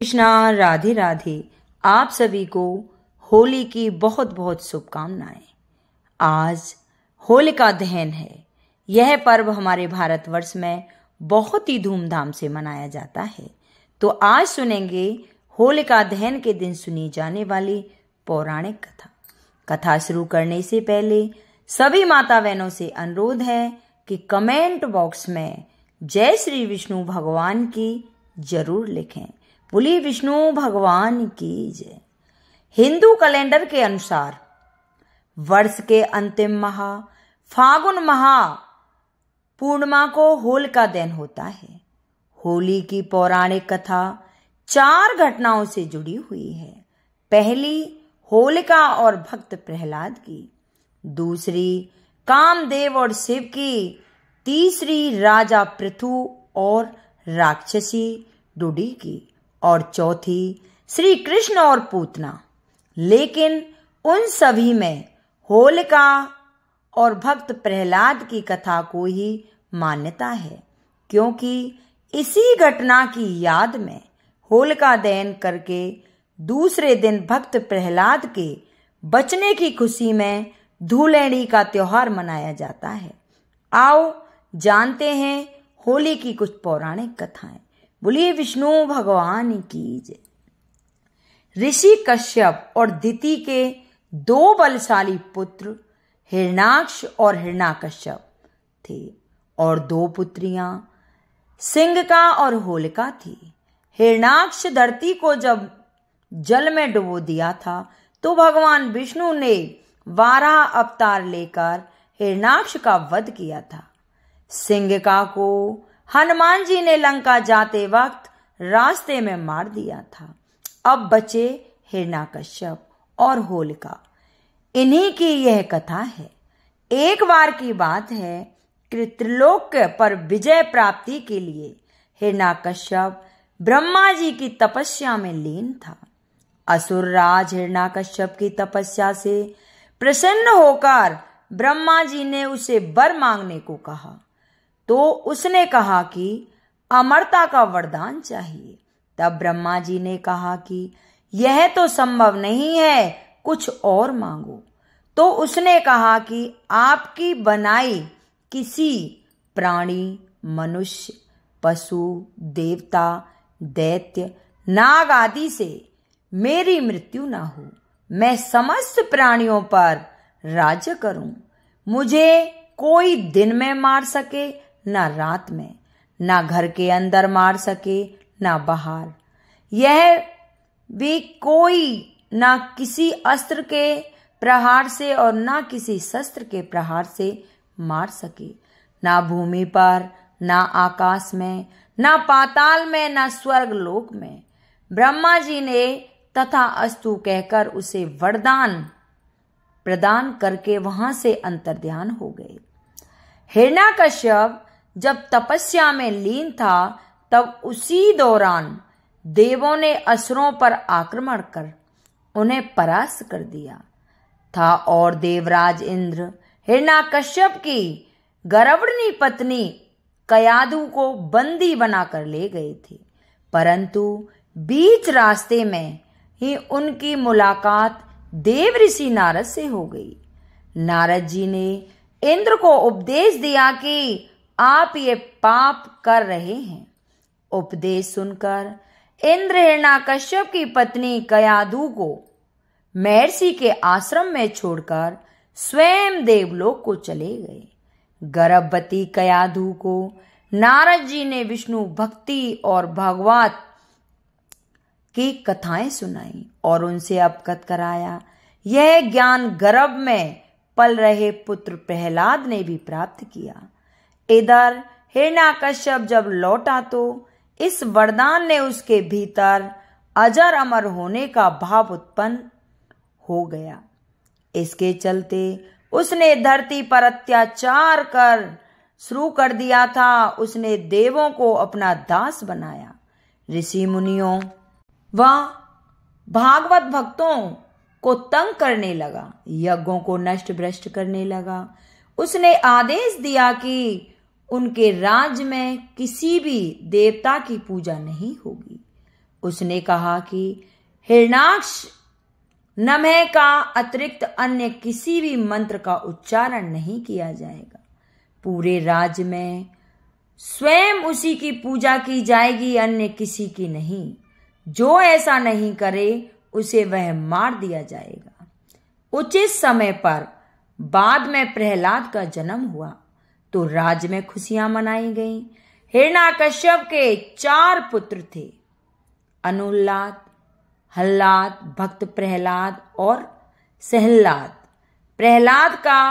कृष्णा, राधे राधे। आप सभी को होली की बहुत बहुत शुभकामनाएं। आज होलिका दहन है। यह पर्व हमारे भारतवर्ष में बहुत ही धूमधाम से मनाया जाता है। तो आज सुनेंगे होलिका दहन के दिन सुनी जाने वाली पौराणिक कथा। कथा शुरू करने से पहले सभी माता बहनों से अनुरोध है कि कमेंट बॉक्स में जय श्री विष्णु भगवान की जरूर लिखें। बोलिए विष्णु भगवान की जय। हिंदू कैलेंडर के अनुसार वर्ष के अंतिम माह फागुन माह पूर्णिमा को होलिका दहन होता है। होली की पौराणिक कथा 4 घटनाओं से जुड़ी हुई है। पहली होलिका और भक्त प्रहलाद की, दूसरी कामदेव और शिव की, तीसरी राजा पृथु और राक्षसी डुडी की, और चौथी श्री कृष्ण और पूतना। लेकिन उन सभी में होलिका और भक्त प्रहलाद की कथा को ही मान्यता है, क्योंकि इसी घटना की याद में होलिका दहन करके दूसरे दिन भक्त प्रहलाद के बचने की खुशी में धूलेड़ी का त्योहार मनाया जाता है। आओ जानते हैं होली की कुछ पौराणिक कथाएं। बोलिए विष्णु भगवान की जय। ऋषि कश्यप और दिति के 2 बलशाली पुत्र हिरण्याक्ष और हिरण्यकश्यप थे, और 2 पुत्रियां सिंगिका और होलिका थी। हिरण्याक्ष धरती को जब जल में डुबो दिया था तो भगवान विष्णु ने वाराह अवतार लेकर हिरण्याक्ष का वध किया था। सिंगिका को हनुमान जी ने लंका जाते वक्त रास्ते में मार दिया था। अब बचे हिरण्यकश्यप और होलिका। इन्हीं की यह कथा है। एक बार की बात है कि त्रिलोक पर विजय प्राप्ति के लिए हिरण्यकश्यप ब्रह्मा जी की तपस्या में लीन था। असुर राज हिरण्यकश्यप की तपस्या से प्रसन्न होकर ब्रह्मा जी ने उसे वर मांगने को कहा, तो उसने कहा कि अमरता का वरदान चाहिए। तब ब्रह्मा जी ने कहा कि यह तो संभव नहीं है, कुछ और मांगो। तो उसने कहा कि आपकी बनाई किसी प्राणी, मनुष्य, पशु, देवता, दैत्य, नाग आदि से मेरी मृत्यु न हो। मैं समस्त प्राणियों पर राज्य करूं। मुझे कोई दिन में मार सके न रात में, न घर के अंदर मार सके न बाहर। यह भी कोई न किसी अस्त्र के प्रहार से और न किसी शस्त्र के प्रहार से मार सके। न भूमि पर, न आकाश में, न पाताल में, न स्वर्ग लोक में। ब्रह्मा जी ने तथा अस्तु कहकर उसे वरदान प्रदान करके वहां से अंतर्ध्यान हो गए। हिरण्यकश्यप जब तपस्या में लीन था, तब उसी दौरान देवों ने असुरों पर आक्रमण कर उन्हें परास्त कर दिया था, और देवराज इंद्र हिरण्यकश्यप की गर्वणी पत्नी कयाधु को बंदी बनाकर ले गए थे। परंतु बीच रास्ते में ही उनकी मुलाकात देव ऋषि नारद से हो गई। नारद जी ने इंद्र को उपदेश दिया कि आप ये पाप कर रहे हैं। उपदेश सुनकर इंद्र हिरण्यकश्यप की पत्नी कयाधु को महर्षि के आश्रम में छोड़कर स्वयं देवलोक को चले गए। गर्भवती कयाधु को नारद जी ने विष्णु भक्ति और भागवत की कथाएं सुनाई और उनसे अवगत कराया। यह ज्ञान गर्भ में पल रहे पुत्र प्रहलाद ने भी प्राप्त किया। इधर हिरण्यकश्यप जब लौटा तो इस वरदान ने उसके भीतर अजर अमर होने का भाव उत्पन्न हो गया। इसके चलते उसने धरती पर अत्याचार कर शुरू कर दिया था। उसने देवों को अपना दास बनाया। ऋषि मुनियों व भागवत भक्तों को तंग करने लगा, यज्ञों को नष्ट भ्रष्ट करने लगा। उसने आदेश दिया कि उनके राज्य में किसी भी देवता की पूजा नहीं होगी। उसने कहा कि हिरण्याक्ष, नमः का अतिरिक्त अन्य किसी भी मंत्र का उच्चारण नहीं किया जाएगा। पूरे राज्य में स्वयं उसी की पूजा की जाएगी, अन्य किसी की नहीं। जो ऐसा नहीं करे उसे वह मार दिया जाएगा। उचित समय पर बाद में प्रहलाद का जन्म हुआ तो राज्य में खुशियां मनाई गईं। हिरण्याकश्यप के 4 पुत्र थे, अनुल्लाद, हल्लाद, भक्त प्रहलाद और सहल्लाद। प्रहलाद का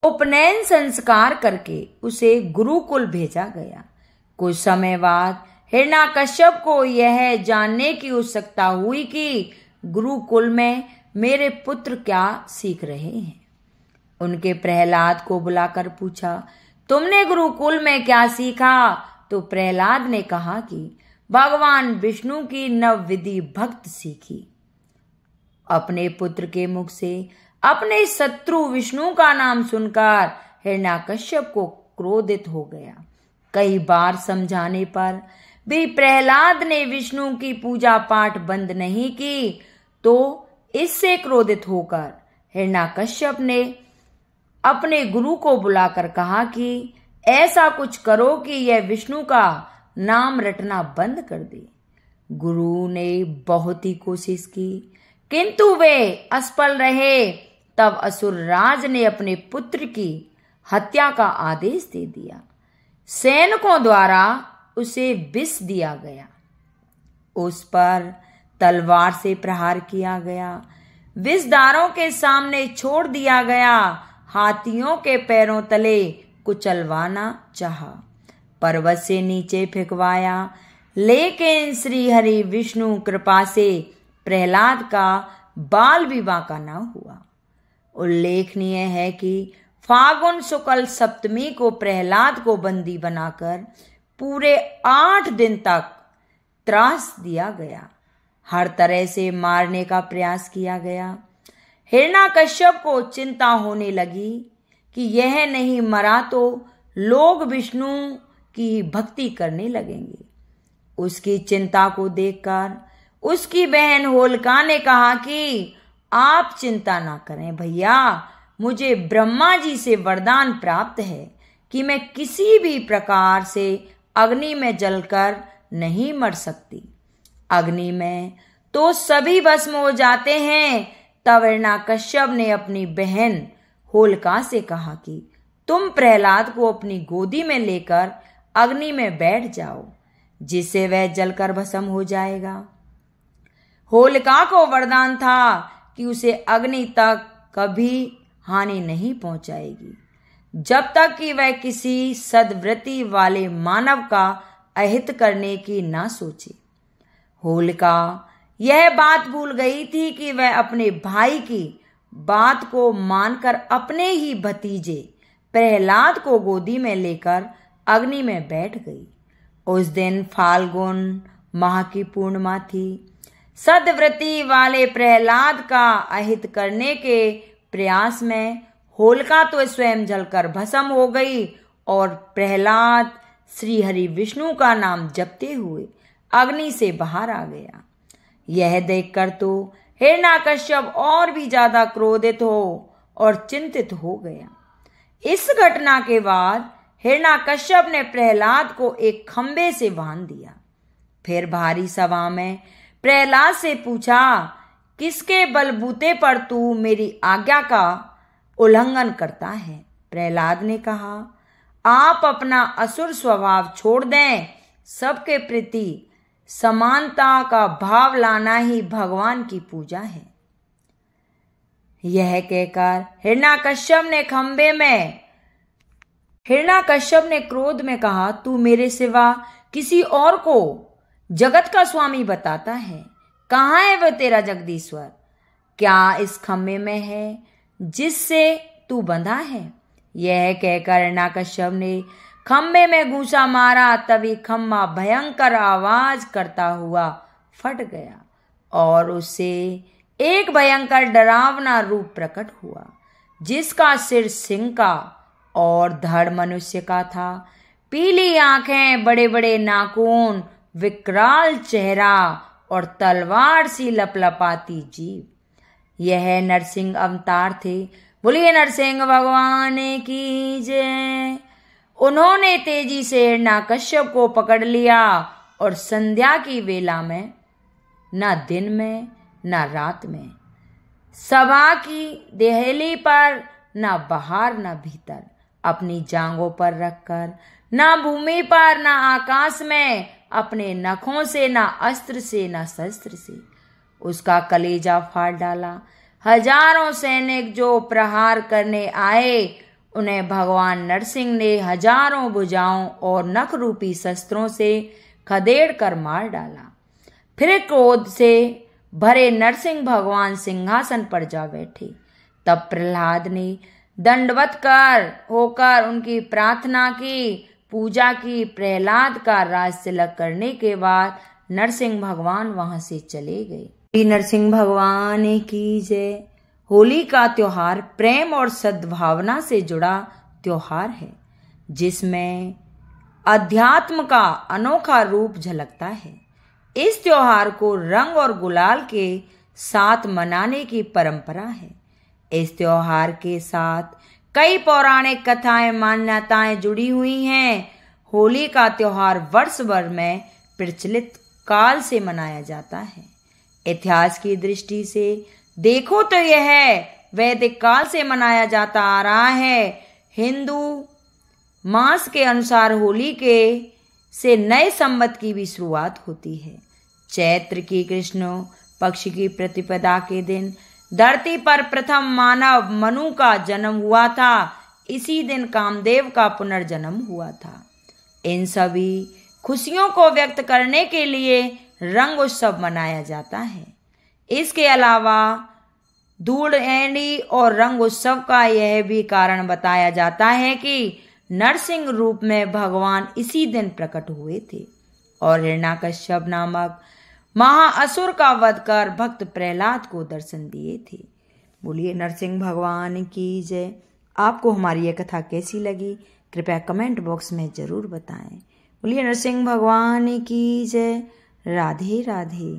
उपनयन संस्कार करके उसे गुरुकुल भेजा गया। कुछ समय बाद हिरण्याकश्यप को यह जानने की उत्सुकता हुई कि गुरुकुल में मेरे पुत्र क्या सीख रहे हैं। उनके प्रहलाद को बुलाकर पूछा, तुमने गुरुकुल में क्या सीखा? तो प्रहलाद ने कहा कि भगवान विष्णु की नवविधि भक्ति सीखी। अपने पुत्र के मुख से अपने शत्रु विष्णु का नाम सुनकर हिरण्याकश्यप को क्रोधित हो गया। कई बार समझाने पर भी प्रहलाद ने विष्णु की पूजा पाठ बंद नहीं की तो इससे क्रोधित होकर हिरण्याकश्यप ने अपने गुरु को बुलाकर कहा कि ऐसा कुछ करो कि यह विष्णु का नाम रटना बंद कर दे। गुरु ने बहुत ही कोशिश की किंतु वे असफल रहे। तब असुरराज ने अपने पुत्र की हत्या का आदेश दे दिया। सैनिकों द्वारा उसे विष दिया गया, उस पर तलवार से प्रहार किया गया, विषधारों के सामने छोड़ दिया गया, हाथियों के पैरों तले कुचलवाना चाहा, पर्वत से नीचे फेंकवाया। लेकिन श्री हरि विष्णु कृपा से प्रहलाद का बाल विवाह का न हुआ। उल्लेखनीय है कि फागुन शुक्ल सप्तमी को प्रहलाद को बंदी बनाकर पूरे 8 दिन तक त्रास दिया गया। हर तरह से मारने का प्रयास किया गया। हिरण्याकश्यप को चिंता होने लगी कि यह नहीं मरा तो लोग विष्णु की भक्ति करने लगेंगे। उसकी चिंता को देखकर उसकी बहन होलिका ने कहा कि आप चिंता ना करें भैया, मुझे ब्रह्मा जी से वरदान प्राप्त है कि मैं किसी भी प्रकार से अग्नि में जलकर नहीं मर सकती। अग्नि में तो सभी भस्म हो जाते हैं। तब हिरण्याकश्यप ने अपनी बहन होलिका से कहा कि तुम प्रहलाद को अपनी गोदी में लेकर अग्नि में बैठ जाओ, जिससे वह जलकर भस्म हो जाएगा। होलिका को वरदान था कि उसे अग्नि तक कभी हानि नहीं पहुंचाएगी जब तक कि वह किसी सद्वृत्ति वाले मानव का अहित करने की ना सोचे। होलिका यह बात भूल गई थी कि वह अपने भाई की बात को मानकर अपने ही भतीजे प्रहलाद को गोदी में लेकर अग्नि में बैठ गई। उस दिन फाल्गुन माह की पूर्णिमा थी। सद्वृत्ति वाले प्रहलाद का अहित करने के प्रयास में होलिका तो स्वयं जलकर भस्म हो गई और प्रहलाद श्री हरि विष्णु का नाम जपते हुए अग्नि से बाहर आ गया। यह देखकर तो हिरण्याकश्यप और भी ज्यादा क्रोधित हो और चिंतित हो गया। इस घटना के बाद हिरण्याकश्यप ने प्रहलाद को एक खंबे से बांध दिया। फिर भारी सभा में प्रहलाद से पूछा, किसके बलबूते पर तू मेरी आज्ञा का उल्लंघन करता है? प्रहलाद ने कहा, आप अपना असुर स्वभाव छोड़ दें। सबके प्रति समानता का भाव लाना ही भगवान की पूजा है। यह कहकर हिरण्याकश्यप ने क्रोध में कहा, तू मेरे सिवा किसी और को जगत का स्वामी बताता है। कहाँ है वह तेरा जगदीश्वर? क्या इस खम्भे में है जिससे तू बंधा है? यह कहकर हिरण्याकश्यप ने खम्भे में घूंसा मारा। तभी खम्भा भयंकर आवाज करता हुआ फट गया और उससे एक भयंकर डरावना रूप प्रकट हुआ, जिसका सिर सिंह का और धड़ मनुष्य का था। पीली आंखें, बड़े बड़े नाखून, विकराल चेहरा और तलवार सी लपलपाती जीभ। यह नरसिंह अवतार थे। बोलिए नरसिंह भगवान की जय। उन्होंने तेजी से हिरण्यकश्यप को पकड़ लिया और संध्या की वेला में, न दिन में न रात में, सभा की देहली पर न बाहर न भीतर, अपनी जांघों पर रखकर, न भूमि पर न आकाश में, अपने नखों से न अस्त्र से न शस्त्र से उसका कलेजा फाड़ डाला। हजारों सैनिक जो प्रहार करने आए, उन्हें भगवान नरसिंह ने हजारों भुजाओं और नख रूपी शस्त्रों से खदेड़ कर मार डाला। फिर क्रोध से भरे नरसिंह भगवान सिंहासन पर जा बैठे। तब प्रहलाद ने दंडवत होकर उनकी प्रार्थना की, पूजा की। प्रहलाद का राज तिलक करने के बाद नरसिंह भगवान वहां से चले गए। नरसिंह भगवान की जय। होली का त्योहार प्रेम और सद्भावना से जुड़ा त्योहार है, जिसमें अध्यात्म का अनोखा रूप झलकता है। इस त्योहार को रंग और गुलाल के साथ मनाने की परंपरा है। इस त्योहार के साथ कई पौराणिक कथाएं, मान्यताएं जुड़ी हुई हैं। होली का त्योहार वर्ष भर में प्रचलित काल से मनाया जाता है। इतिहास की दृष्टि से देखो तो यह वैदिक काल से मनाया जाता आ रहा है। हिंदू मास के अनुसार होली के से नए संवत की भी शुरुआत होती है। चैत्र की कृष्ण पक्ष की प्रतिपदा के दिन धरती पर प्रथम मानव मनु का जन्म हुआ था। इसी दिन कामदेव का पुनर्जन्म हुआ था। इन सभी खुशियों को व्यक्त करने के लिए रंग उत्सव मनाया जाता है। इसके अलावा धूलैंडी और रंग उत्सव का यह भी कारण बताया जाता है कि नरसिंह रूप में भगवान इसी दिन प्रकट हुए थे और हिरण्यकश्यप नामक महाअसुर का वध कर भक्त प्रहलाद को दर्शन दिए थे। बोलिए नरसिंह भगवान की जय। आपको हमारी यह कथा कैसी लगी, कृपया कमेंट बॉक्स में जरूर बताएं। बोलिए नरसिंह भगवान की जय। राधे राधे।